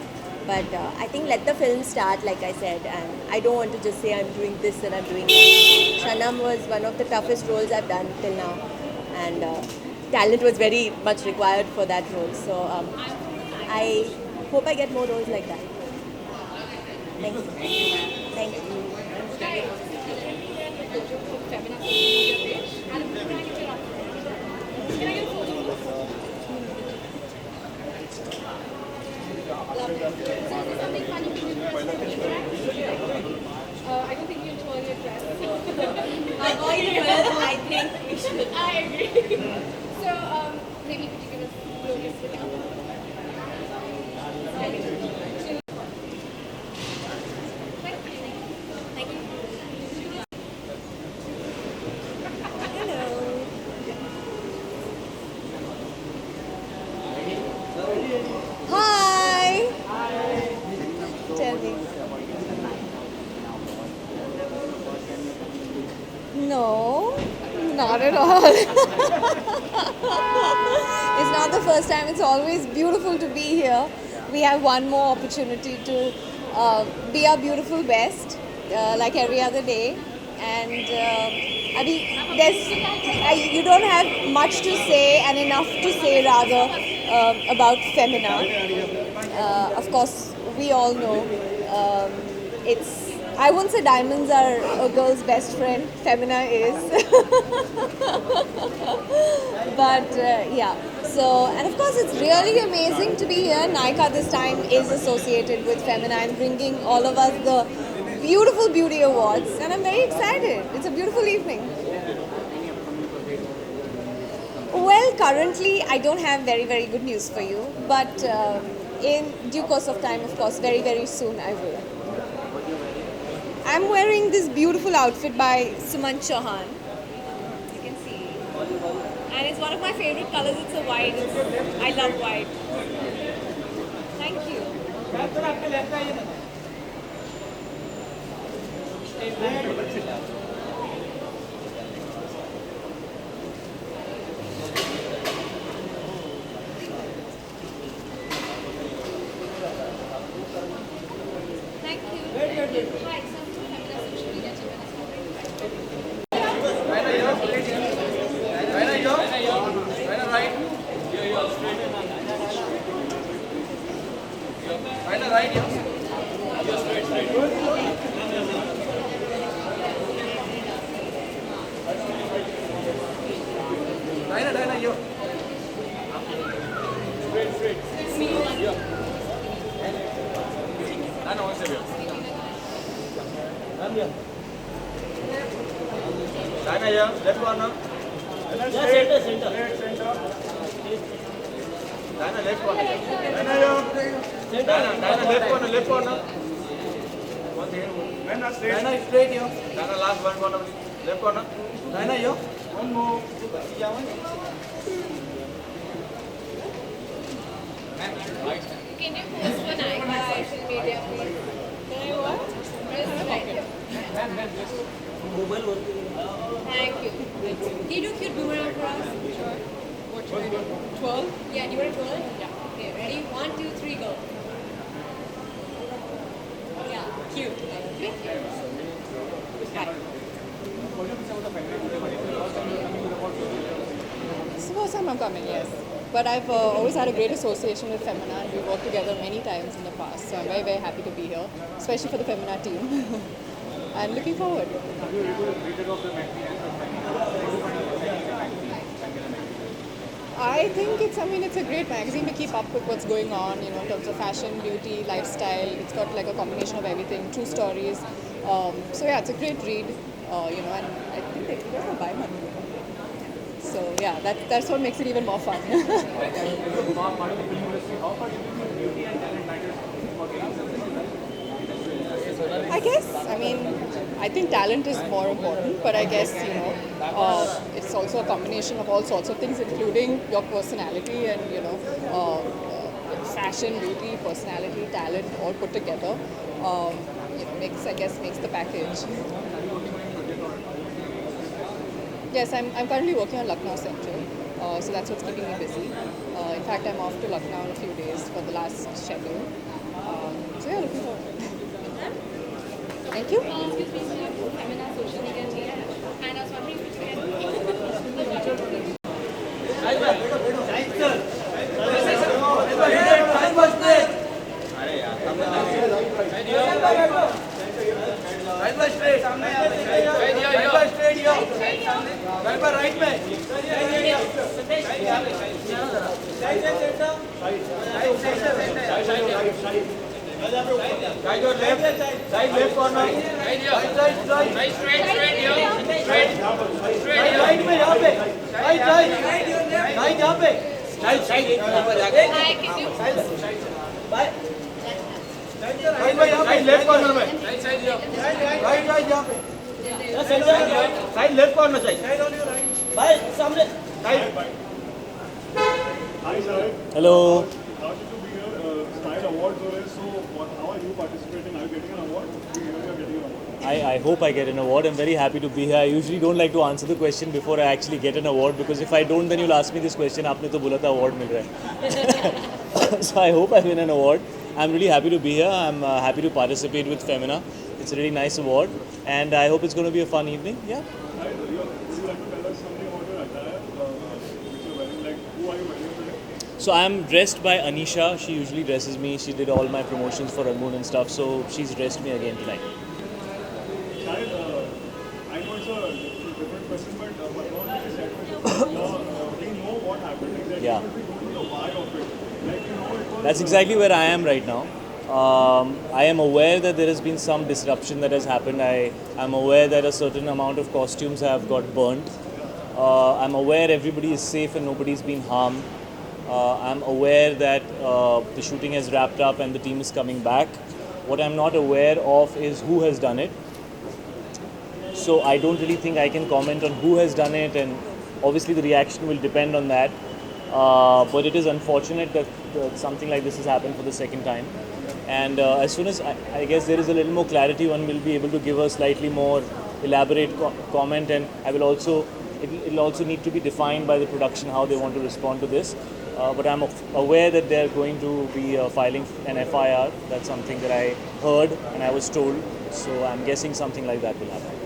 But I think let the film start, like I said, and I don't want to just say I'm doing this and I'm doing that. Kshanam was one of the toughest roles I've done till now, and talent was very much required for that role. So I hope I get more roles like that. Thank you. Thank you. I don't think you enjoy your dress. I think we should. I agree. So, maybe could you give us a little bit of Hi. Tell me. No, not at all. It's not the first time. It's always beautiful to be here. We have one more opportunity to be our beautiful best, like every other day. And I mean, you don't have much to say and enough to say rather about Femina. Of course, we all know it's I won't say diamonds are a girl's best friend. Femina is. But yeah. So, and of course, it's really amazing to be here. Nykaa this time is associated with Femina and bringing all of us the beautiful beauty awards. And I'm very excited. It's a beautiful evening. Well, currently, I don't have very good news for you. But in due course of time, of course, very soon I will. I'm wearing this beautiful outfit by Sumant Chauhan. You can see. And it's one of my favorite colors. It's a white. I love white. Thank you. Thank you. Hi, Left corner. Center. Dana, left corner. Dana, left corner. One here. Dana, straight here. Dana, last one corner. Left corner. Dana, here. One more. Can you post for Nykaa social media, please? Can I what? Thank you. Can you do cute boomerang for us? Sure. What should I do? Twirl? Yeah, do you want to twirl it? Yeah. Okay, ready? 1, 2, 3, go. Yeah, cute. This is the first time I'm coming, yes. But I've always had a great association with Femina and we've worked together many times in the past. So I'm very happy to be here, especially for the Femina team. And looking forward. I think it's a great magazine to keep up with what's going on, in terms of fashion, beauty, lifestyle. It's got like a combination of everything, true stories. So yeah, it's a great read, and I think they don't buy money. So yeah, that's what makes it even more fun. I think talent is more important, but I guess, it's also a combination of all sorts of things, including your personality and, fashion, beauty, personality, talent, all put together, makes the package. Yes, I'm currently working on Lucknow Central, so that's what's keeping me busy. In fact, I'm off to Lucknow in a few days for the last schedule. So yeah, looking forward to it. Thank you. Excuse me, Femina social media, and I was wondering which Guide your left, left corner. Right, straight here. Right में यहाँ पे. Right यहाँ पे. Hi, can you? Right left corner में. Right यहाँ पे. Right left corner चाहिए. भाई सामने. Hi, sir. Hello. How did you be here? Style awards हो रहे हैं, so how are you participating? Are you getting an award? Do you know you're getting an award? I hope I get an award. I'm very happy to be here. I usually don't like to answer the question before I actually get an award because if I don't, then you'll ask me this question. आपने तो बोला था award मिल रहा है. So I hope I win an award. I'm really happy to be here. I'm happy to participate with Femina. It's a really nice award, and I hope it's going to be a fun evening. Yeah. Hi, would you like to tell us something about your attire, which you're wearing? Like, who are you wearing today? So I'm dressed by Anisha. She usually dresses me. She did all my promotions for Rangoon and stuff. So she's dressed me again tonight. Yeah. That's exactly where I am right now. I am aware that there has been some disruption that has happened. I'm aware that a certain amount of costumes have got burnt. I'm aware everybody is safe and nobody's been harmed. I'm aware that the shooting has wrapped up and the team is coming back. What I'm not aware of is who has done it. So I don't really think I can comment on who has done it, and obviously the reaction will depend on that. But it is unfortunate that something like this has happened for the second time. And as soon as I guess there is a little more clarity, one will be able to give a slightly more elaborate comment, and I will also it'll also need to be defined by the production how they want to respond to this. But I'm aware that they're going to be filing an FIR. That's something that I heard and I was told. So I'm guessing something like that will happen.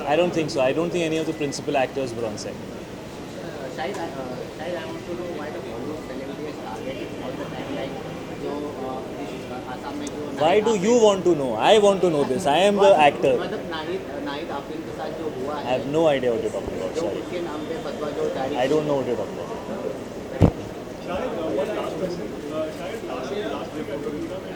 I don't think so. I don't think any of the principal actors were on set. Shahid, I want to know why the Bollywood celebrities targeted all the time, like Assam में जो Why do you want to know? I want to know this. I am the actor. मतलब नाहिद आफरीन के साथ जो हुआ I है, have no idea what you're talking about. जो Sorry. उसके नाम पे फतवा जो जारी I don't know what you're talking about. Shahid, one last question. Shahid, last week at the Meera में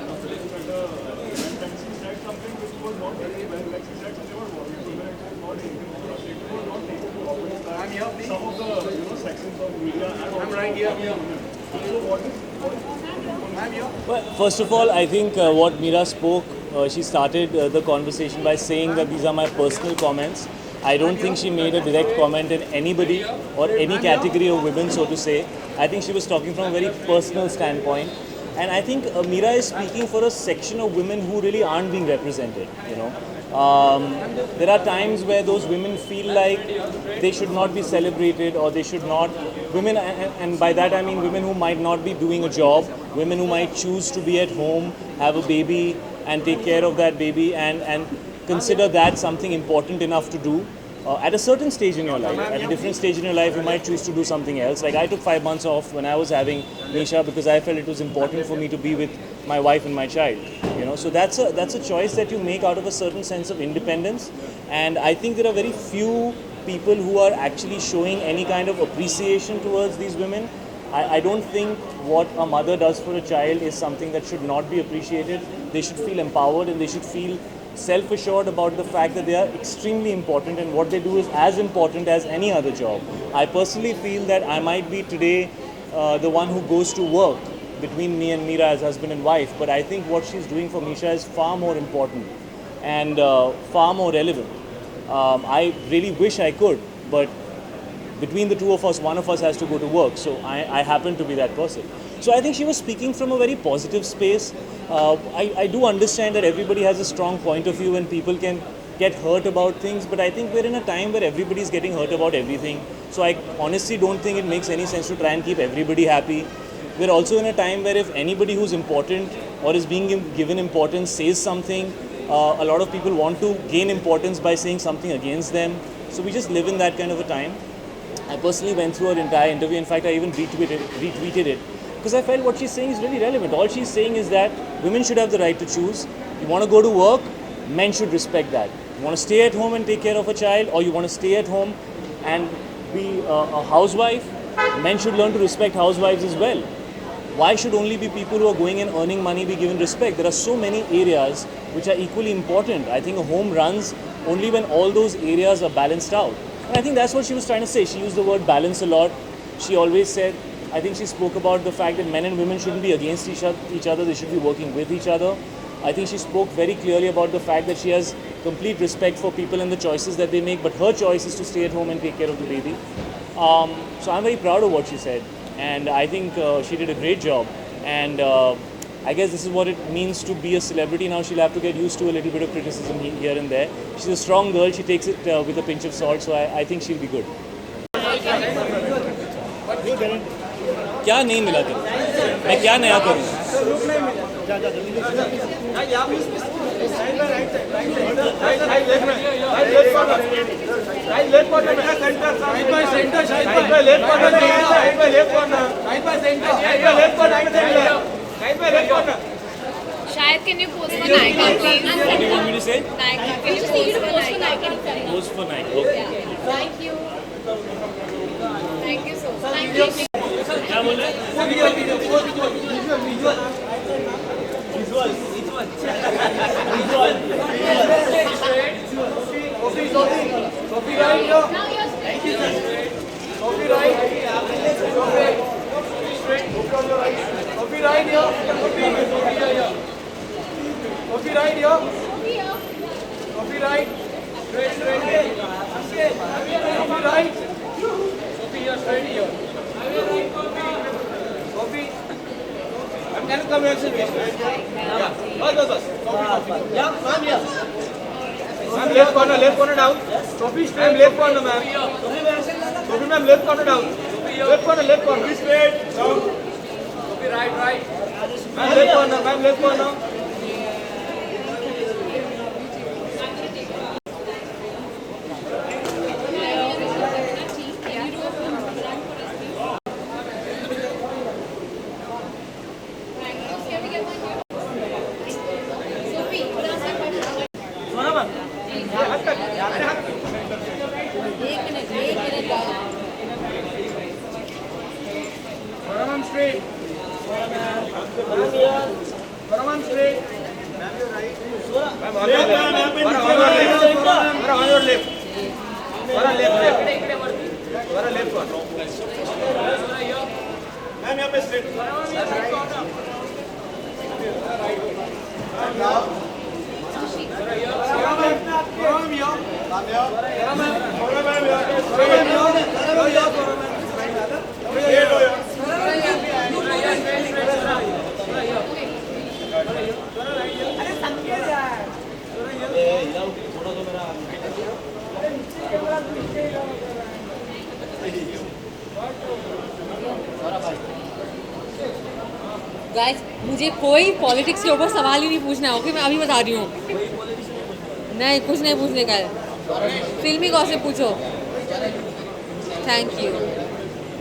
when she said something which was not very well, like she said something about Bollywood, so when it was not taken for us, it was not taken for office that some of the sections of media and also right here. So what is Well, first of all, I think what Meera spoke, she started the conversation by saying that these are my personal comments. I don't think she made a direct comment in anybody or any category of women, so to say. I think she was talking from a very personal standpoint. And I think Meera is speaking for a section of women who really aren't being represented, you know. There are times where those women feel like they should not be celebrated, or they should not, women, and by that I mean women who might not be doing a job, women who might choose to be at home, have a baby and take care of that baby, and consider that something important enough to do. At a certain stage in your life, at a different stage in your life, you might choose to do something else. Like I took 5 months off when I was having Nisha because I felt it was important for me to be with my wife and my child. You know, so that's a choice that you make out of a certain sense of independence. And I think there are very few people who are actually showing any kind of appreciation towards these women. I don't think what a mother does for a child is something that should not be appreciated. They should feel empowered and they should feel self-assured about the fact that they are extremely important, and what they do is as important as any other job. I personally feel that I might be today the one who goes to work between me and Meera as husband and wife, but I think what she's doing for Misha is far more important and far more relevant. I really wish I could, but between the two of us, one of us has to go to work, so I happen to be that person. So I think she was speaking from a very positive space. I do understand that everybody has a strong point of view and people can get hurt about things, but I think we're in a time where everybody's getting hurt about everything. So I honestly don't think it makes any sense to try and keep everybody happy. We're also in a time where if anybody who's important or is being given importance says something, a lot of people want to gain importance by saying something against them. So we just live in that kind of a time. I personally went through her entire interview. In fact, I even retweeted it because I felt what she's saying is really relevant. All she's saying is that women should have the right to choose. You want to go to work, men should respect that. You want to stay at home and take care of a child, or you want to stay at home and be a housewife, men should learn to respect housewives as well. Why should only be people who are going and earning money be given respect? There are so many areas which are equally important. I think a home runs only when all those areas are balanced out. And I think that's what she was trying to say. She used the word balance a lot. She always said, I think she spoke about the fact that men and women shouldn't be against each other, they should be working with each other. I think she spoke very clearly about the fact that she has complete respect for people and the choices that they make, but her choice is to stay at home and take care of the baby. So I'm very proud of what she said, and I think she did a great job. And I guess this is what it means to be a celebrity. Now she'll have to get used to a little bit of criticism here and there. She's a strong girl, she takes it with a pinch of salt, so I think she'll be good. क्या नहीं मिला तेरे? मैं क्या नया करूँ? Shahid, can you pose for Nykaa, please? What do you want me to say? Nykaa, can you pose for Nykaa? Pose for Nike. Okay. Thank you. Thank you so much. Thank you. क्या बोल रहे हैं? Ma'am, left corner down. Sophie, straight left corner, ma'am. Sophie, ma'am, left corner down. Left corner. Straight down. Sophie, right. Ma'am, left corner. Ma'am, straight. Ma'am, straight. Ma'am, on your left. Left one. Ma'am, यहाँ पे straight. Guys, मुझे कोई politics के ऊपर सवाल ही नहीं पूछना है, ओके? मैं अभी बता रही हूँ। नहीं, कुछ नहीं पूछने का है। फिल्मी गॉसिप पूछो। Thank you.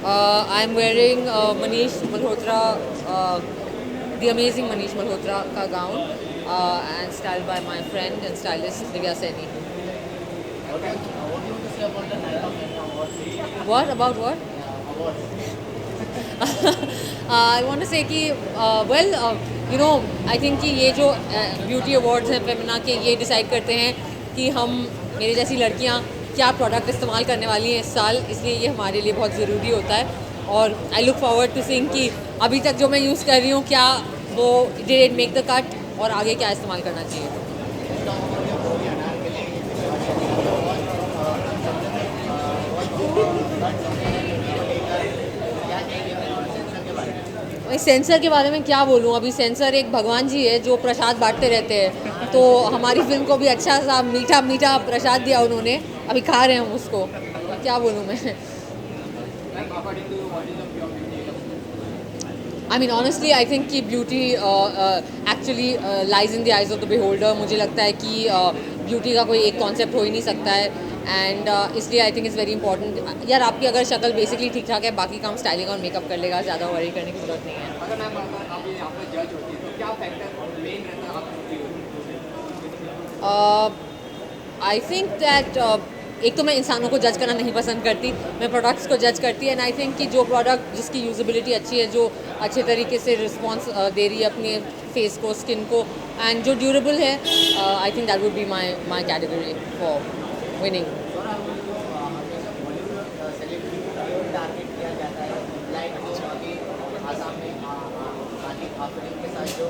I am wearing Manish Malhotra, the amazing Manish Malhotra का gown and style by my friend and stylist Divya Saini. What about what? I want to say कि well you know I think कि ये जो ब्यूटी अवार्ड्स हैं फेमिना के, ये डिसाइड करते हैं कि हम, मेरे जैसी लड़कियाँ, क्या प्रोडक्ट इस्तेमाल करने वाली हैं इस साल, इसलिए ये हमारे लिए बहुत ज़रूरी होता है। और I look forward to seeing कि अभी तक जो मैं यूज़ कर रही हूँ क्या वो did it make the cut, और आगे क्या इस्तेमाल करना चाहिए। सेंसर के बारे में क्या बोलूँ, अभी सेंसर एक भगवान जी है जो प्रसाद बांटते रहते हैं, तो हमारी फिल्म को भी अच्छा सा मीठा मीठा प्रसाद दिया उन्होंने, अभी खा रहे हैं हम उसको, क्या बोलूँ मैं। I mean honestly I think कि beauty actually lies in the eyes of the beholder. मुझे लगता है कि ब्यूटी का कोई एक कॉन्सेप्ट हो ही नहीं सकता है, एंड इसलिए I think is very important. यार आपकी अगर शक्ल बेसिकली ठीक ठाक है, बाकी काम स्टाइलिंग और मेकअप कर लेगा, ज़्यादा वरी करने की जरूरत नहीं है। अगर मैम आप यहाँ पर जज होती है तो क्या फैक्टर मेन रहता है आपको? आई थिंक दैट एक तो मैं इंसानों को जज करना नहीं पसंद करती, मैं प्रोडक्ट्स को जज करती, एंड आई थिंक कि जो प्रोडक्ट जिसकी यूजेबिलिटी अच्छी है, जो अच्छे तरीके से रिस्पॉन्स दे रही है अपने फेस को, स्किन को, एंड जो ड्यूरेबल है, I think that would be my category for winning. Target किया जाता है, लाइक जो अभी आसाम में आतिफ आफरीन के साथ जो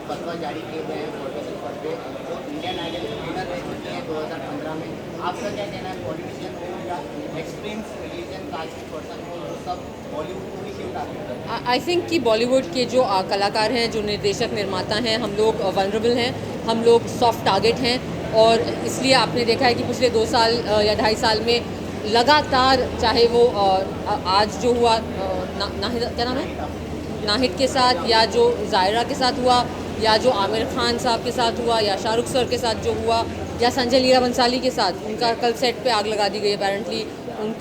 फतवा जारी किए गए हैं 40 पर पे, जो इंडियन आइडल के विनर रह चुके हैं 2015 में, आपका क्या कहना है? पॉलिटिशियन हो या एक्सट्रीम्स रिलीजन कास्ट की पर्सन हो, वो सब बॉलीवुड को ही क्यों टारगेट करते हैं? आई थिंक कि बॉलीवुड के जो कलाकार हैं, जो निर्देशक निर्माता हैं, हम लोग वनरेबल हैं, हम लोग सॉफ्ट टारगेट हैं, और इसलिए आपने देखा है कि पिछले 2 साल या 2.5 साल में लगातार, चाहे वो आज जो हुआ नाहिद, क्या नाम है, नाहिद के साथ, या जो जायरा के साथ हुआ, या जो आमिर खान साहब के साथ हुआ, या शाहरुख सर के साथ जो हुआ, या संजय लीला बंसाली के साथ, उनका कल सेट पे आग लगा दी गई अपेरेंटली,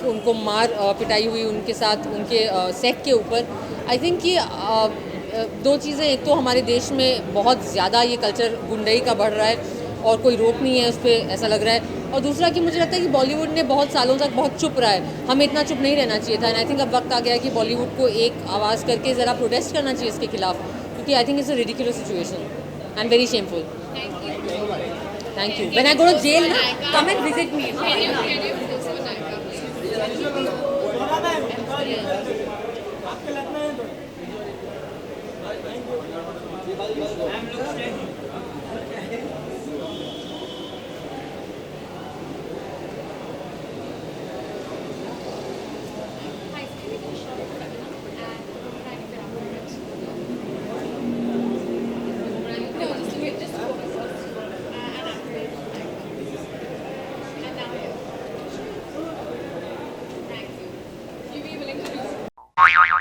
उनको मार पिटाई हुई उनके साथ, उनके सेट के ऊपर। आई थिंक कि दो चीज़ें, एक तो हमारे देश में बहुत ज़्यादा ये कल्चर गुंडई का बढ़ रहा है और कोई रोक नहीं है उस पर, ऐसा लग रहा है। और दूसरा कि मुझे लगता है कि बॉलीवुड ने बहुत सालों तक बहुत चुप रहा है, हमें इतना चुप नहीं रहना चाहिए था। एंड आई थिंक अब वक्त आ गया है कि बॉलीवुड को एक आवाज़ करके ज़रा प्रोटेस्ट करना चाहिए इसके खिलाफ, क्योंकि I think it's a ridiculous situation. I am very shameful. Thank you. When I go to jail ना, come and visit me. Thank you.